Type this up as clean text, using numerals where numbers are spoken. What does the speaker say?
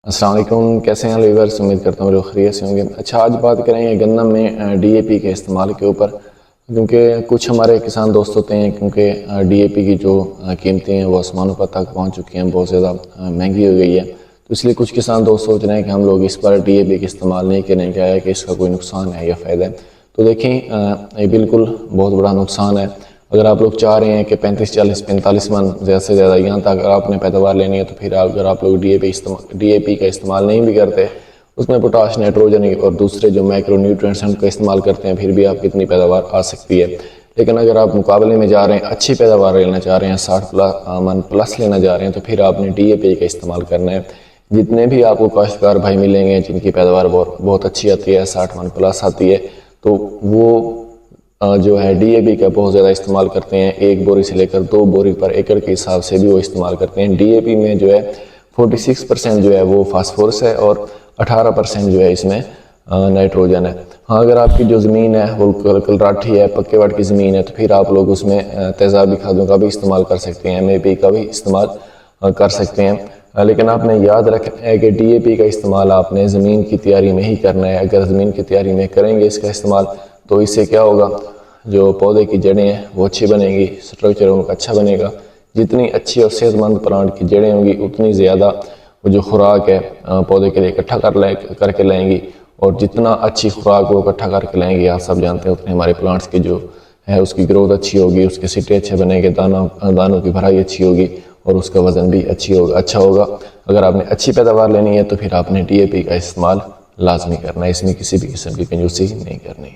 السلام علیکم، کیسے ہیں ویورز؟ امید کرتا ہوں لوگ خیریت سے ہوں گے۔ اچھا، آج بات کریں گے گندم میں ڈی اے پی کے استعمال کے اوپر، کیونکہ کچھ ہمارے کسان دوست ہوتے ہیں کیونکہ ڈی اے پی کی جو قیمتیں ہیں وہ آسمانوں پر تک پہنچ چکی ہیں، بہت زیادہ مہنگی ہو گئی ہے، تو اس لیے کچھ کسان دوست سوچ رہے ہیں کہ ہم لوگ اس پر ڈی اے پی کا استعمال نہیں کریں، کیا ہے کہ اس کا کوئی نقصان ہے یا فائدہ ہے؟ تو دیکھیں، یہ بالکل بہت بڑا نقصان ہے۔ اگر آپ لوگ چاہ رہے ہیں کہ 35 40 45 من زیادہ سے زیادہ یہاں تک اگر آپ نے پیداوار لینی ہے، تو پھر اگر آپ لوگ ڈی اے پی کا استعمال نہیں بھی کرتے، اس میں پوٹاش، نائٹروجن اور دوسرے جو مائکرو نیوٹرینٹس ہیں ان کا استعمال کرتے ہیں، پھر بھی آپ کتنی پیداوار آ سکتی ہے۔ لیکن اگر آپ مقابلے میں جا رہے ہیں، اچھی پیداوار لینا چاہ رہے ہیں، 60 من پلس لینا چاہ رہے ہیں، تو پھر آپ نے ڈی اے پی کا استعمال کرنا ہے۔ جتنے بھی آپ کو کاشتکار بھائی ملیں گے جن کی پیداوار بہت اچھی آتی ہے، 60 من پلس آتی ہے، تو وہ جو ہے ڈی اے پی کا بہت زیادہ استعمال کرتے ہیں۔ 1 بوری سے لے کر 2 بوری پر ایکڑ کے حساب سے بھی وہ استعمال کرتے ہیں۔ ڈی اے پی میں جو ہے 46% جو ہے وہ فاسفورس ہے اور 18% جو ہے اس میں نائٹروجن ہے۔ ہاں، اگر آپ کی جو زمین ہے وہ کلراٹھی ہے، پکے وٹ کی زمین ہے، تو پھر آپ لوگ اس میں تیزابی کھادوں کا بھی استعمال کر سکتے ہیں، ایم اے پی کا بھی استعمال کر سکتے ہیں۔ لیکن آپ نے یاد رکھنا ہے کہ ڈی اے پی کا استعمال آپ نے زمین کی تیاری میں ہی کرنا ہے۔ اگر زمین کی تیاری میں کریں گے اس کا استعمال، تو اس سے کیا ہوگا، جو پودے کی جڑیں ہیں وہ اچھی بنیں گی، سٹرکچر ان کا اچھا بنے گا۔ جتنی اچھی اور صحت مند پلانٹ کی جڑیں ہوں گی، اتنی زیادہ وہ جو خوراک ہے پودے کے لیے اکٹھا کر کے لائیں گی، اور جتنا اچھی خوراک وہ اکٹھا کر کے لائیں گی، آپ سب جانتے ہیں، اتنے ہمارے پلانٹس کی جو ہے اس کی گروتھ اچھی ہوگی، اس کے سٹے اچھے بنیں گے، دانوں کی بھرائی اچھی ہوگی اور اس کا وزن بھی اچھا ہوگا۔ اگر آپ نے اچھی پیداوار لینی ہے تو پھر آپ نے ڈی اے پی کا استعمال لازمی کرنا ہے، اس میں کسی بھی قسم کی کنجوسی نہیں کرنی۔